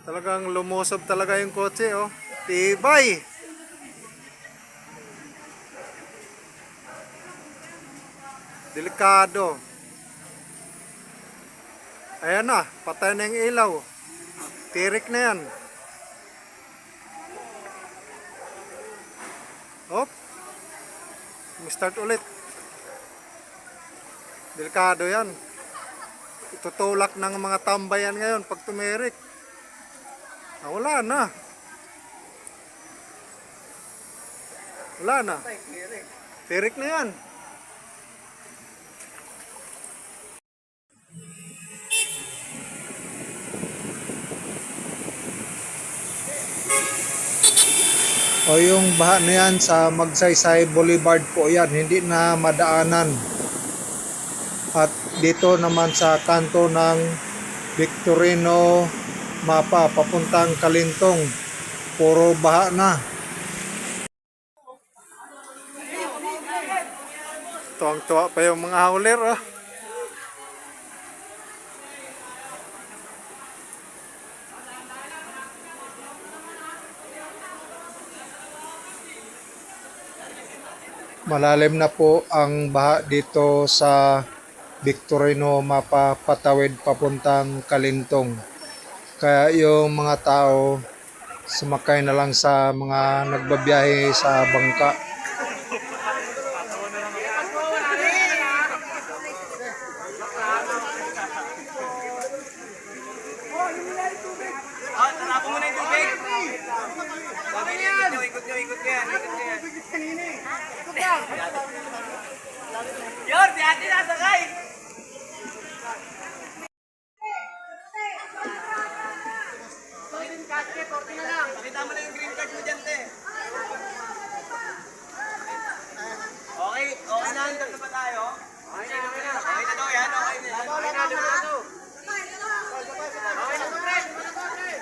Talagang lumusob talaga yung kotse, oh. Tibay! Delikado. Ayan na, patay na yung ilaw. Tirik na yan. Hop. Start ulit. Delikado yan. Itutulak ng mga tambayan ngayon pag tumirik. Wala na. Wala na. Tirik na yan. O yung baha na yan sa Magsaysay Boulevard po yan, hindi na madaanan. At dito naman sa kanto ng Victorino Mapa papuntang Kalintong, puro baha na. Tuwang-tuwa pa yung mga hauler, oh. Malalim na po ang baha dito sa Victorino Mapa patawid papuntang Kalintong. Kaya yung mga tao sumakay na lang sa mga nagbabiyahe sa bangka. Tarapo mo na yung tubig. Sabi niya, ikot nyo yan. Yor, di ate nasakay. Pakita mo na yung green card mo dyan, te. Okay na, hanggang na ba tayo? Okay na daw yan, okay na yan.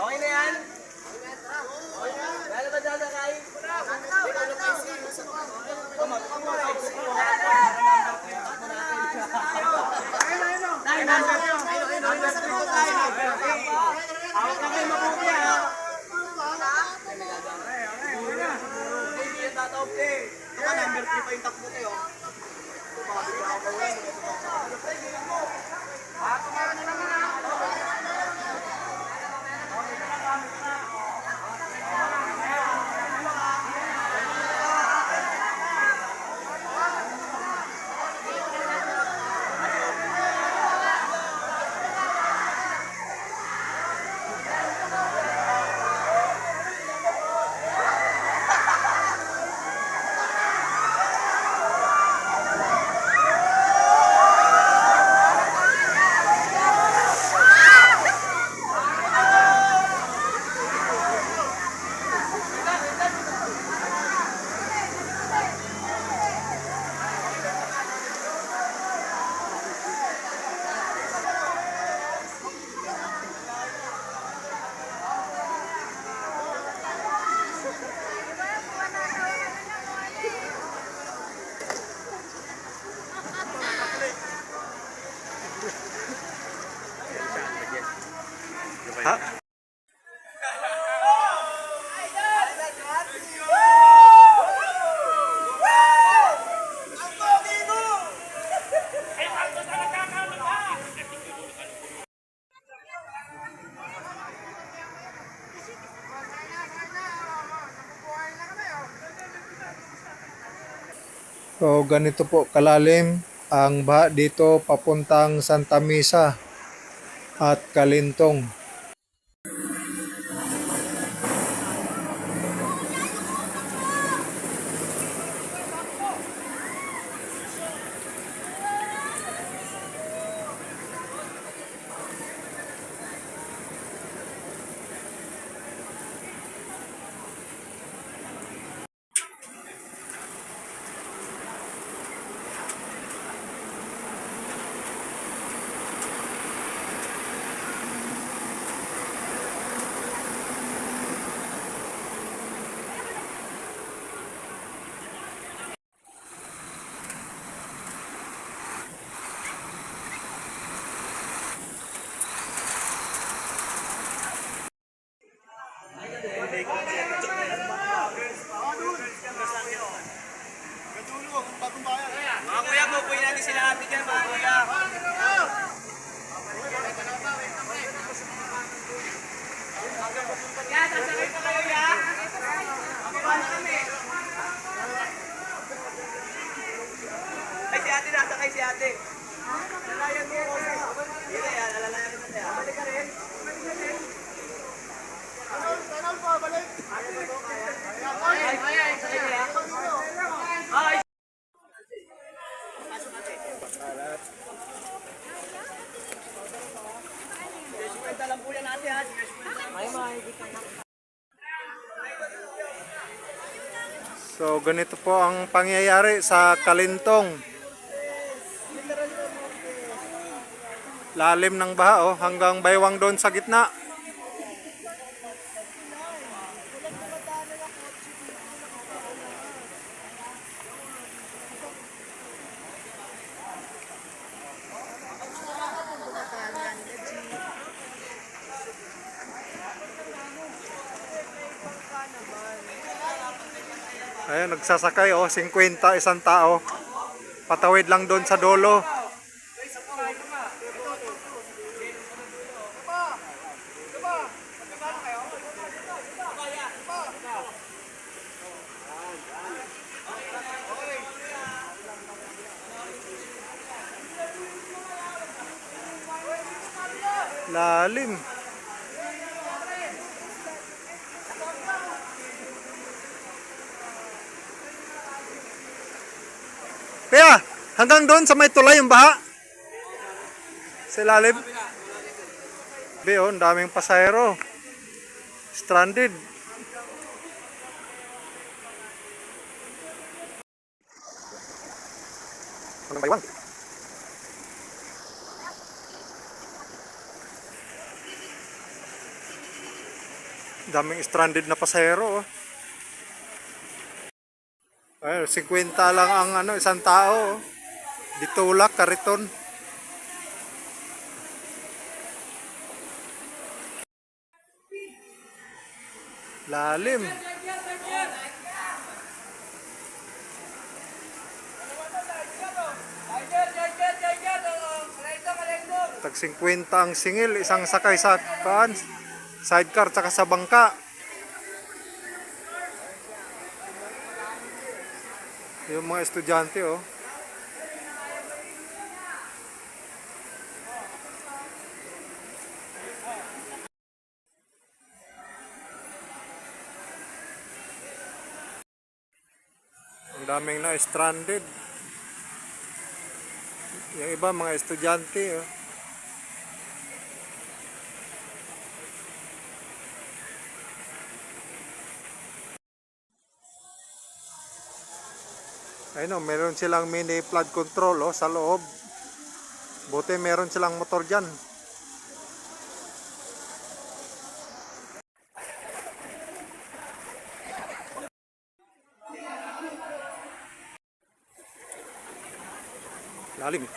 Okay na yan? Lalo ba dyan sakay? Number 3 pa yung takbo kayo. Ha? So ganito po kalalim ang baha dito papuntang Santa Mesa at Kalintong. So ganito po ang pangyayari sa Kalintong. Lalim ng baha oh, hanggang baywang doon sa gitna. Ayun, nagsasakay oh, 50 isang tao. Patawid lang doon sa dulo. Lalim. Kaya, hanggang doon sa may tulay yung baha. Sa ilalim. Be, oh, ang daming pasahero. Stranded. Hanggang baywang. Daming stranded na pasahero. Oh. Ay, 50 lang ang ano, isang tao. Oh. Ditulak, kariton. Lalim. Tag 50 ang singil, isang sakay sa kaan, sidecar tsaka sa bangka. Yung mga estudyante oh. Ang daming na stranded. Yung iba mga estudyante oh. Ayun oh, meron silang mini flood control oh, sa loob. Buti meron silang motor dyan. Lalim.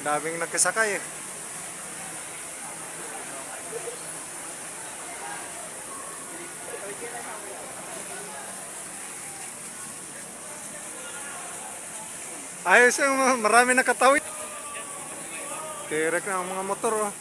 Daming nagkasakay eh. Ayos yung marami nakatawid. Direk na ang mga motor oh.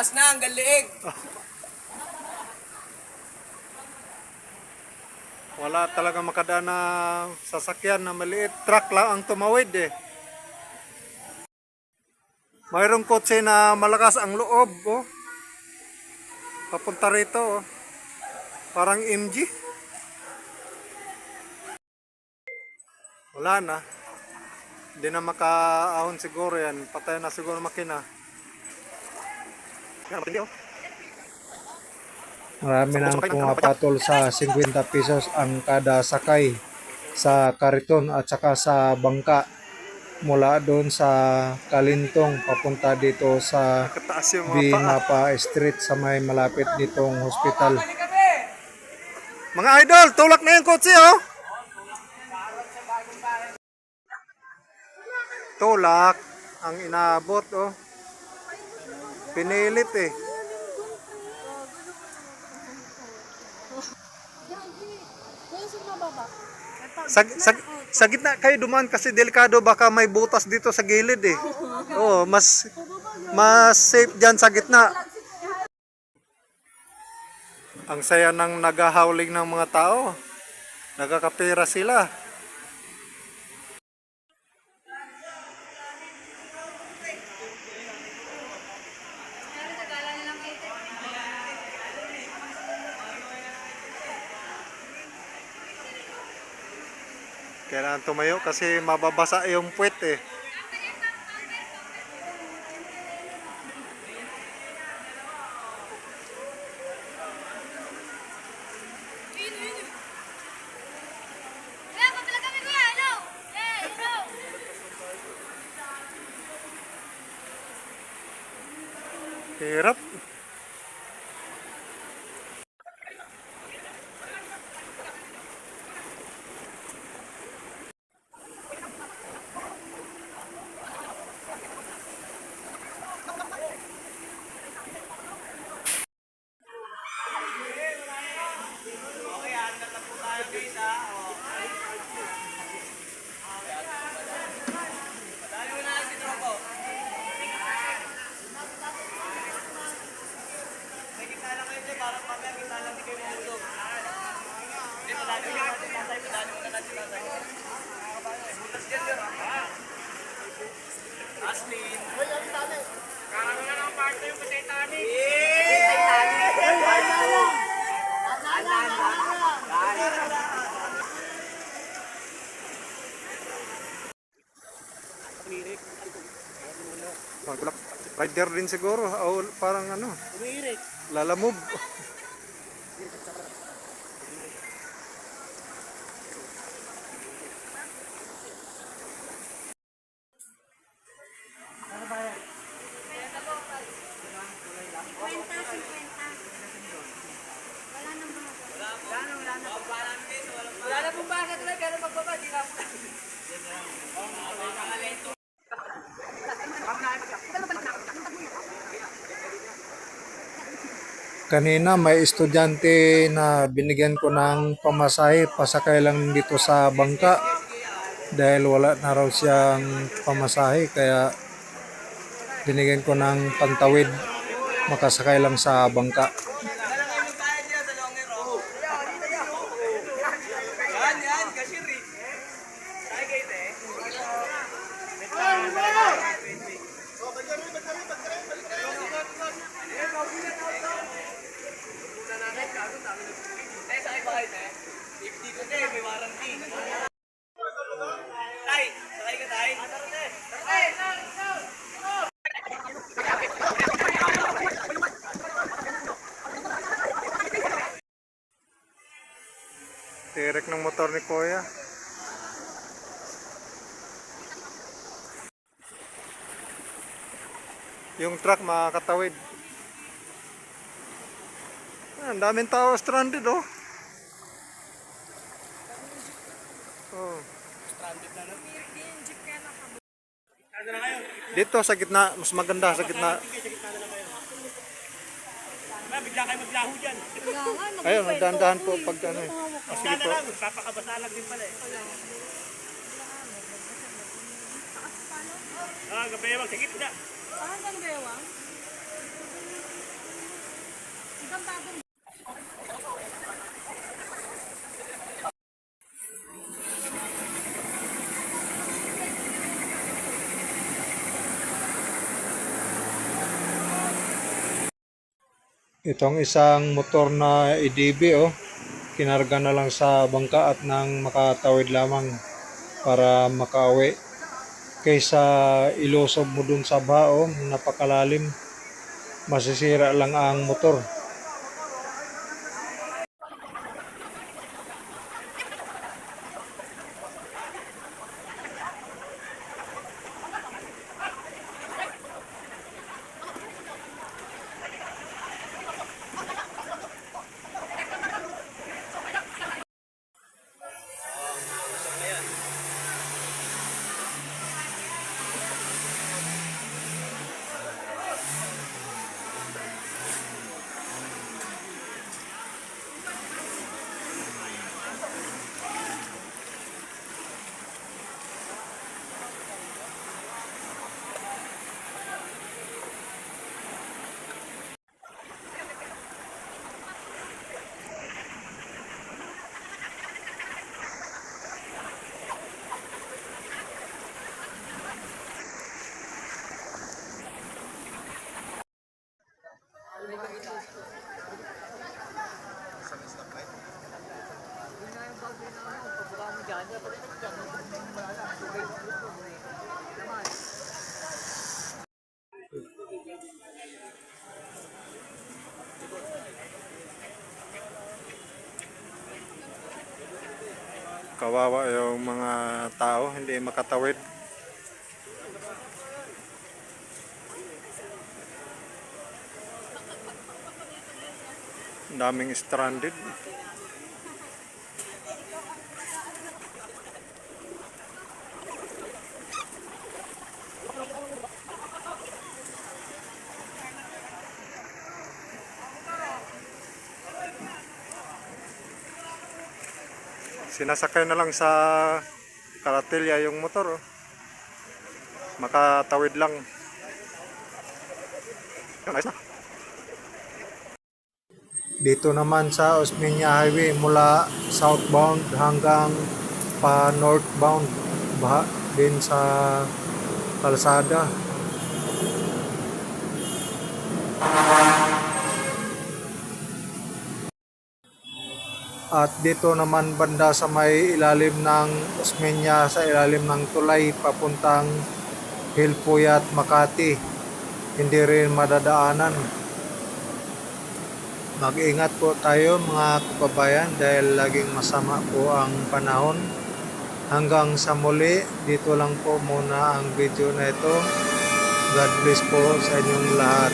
Mataas na, ang liig. Wala talaga makadaan na sasakyan na maliit. Truck lang ang tumawid eh. Mayroong kotse na malakas ang loob oh. Papunta rito oh. Parang MG. Wala na. Hindi na makaahon siguro yan. Patay na siguro makina. Marami nang pumapatol sa 50 pesos ang kada sakay sa kariton at saka sa bangka mula doon sa Kalintong papunta dito sa Nakataas yung mga paa. Binapa Street sa may malapit ditong hospital. Mga idol, tulak na yung kotse oh. Tulak ang inaabot oh. Pinilit eh. Sa gitna kayo dumaan kasi delikado baka may butas dito sa gilid eh. Oh, mas safe diyan sa gitna. Ang saya ng naghahawling ng mga tao. Nagkakapera sila. Kailangan tumayo kasi mababasa yung puwet eh. Hirap. Pagkulak. Rider din siguro. O parang ano. Lalamove. Wala na pong bakit ulit, pero magbaba, di ka po. Kanina may estudyante na binigyan ko ng pamasahe, pasakay lang dito sa bangka dahil wala na raw siyang pamasahe kaya binigyan ko ng pantawid makasakay lang sa bangka. Yan, kasiri. Ay, kayo te. Sakay ba kayo te? If dito te, may warranty. Tay, sakay ka tay? Tirek ng motor ni Kuya. Yung truck makakatawid. Ang daming tao stranded oh. Oh. Dito sa gitna, mas maganda sa gitna. Bigla kayo maglaho dyan. Ayun, dahan-dahan po pag ano eh. Sige po. Papakabasalag din pala eh. Gabewang, sa gitna. Hanggang bewang? Hanggang bagong Itong isang motor na EDB oh, kinarga na lang sa bangka at nang makatawid lamang para makauwi. Kaysa ilusob mo dun sa bao, napakalalim. masisira lang ang motor. Kawawa yung mga tao, hindi makatawid. Ang daming stranded. Sinasakay na lang sa karatilya yung motor, oh. Makatawid lang. Yun, ayos na. Dito naman sa Osmeña Highway mula southbound hanggang pa northbound, baha din sa kalsada. At dito naman banda sa may ilalim ng Osmeña, sa ilalim ng tulay papuntang Hilpuyat, Makati, hindi rin madadaanan. Mag-ingat po tayo mga kababayan dahil laging masama po ang panahon. Hanggang sa muli, dito lang po muna ang video na ito. God bless po sa inyong lahat.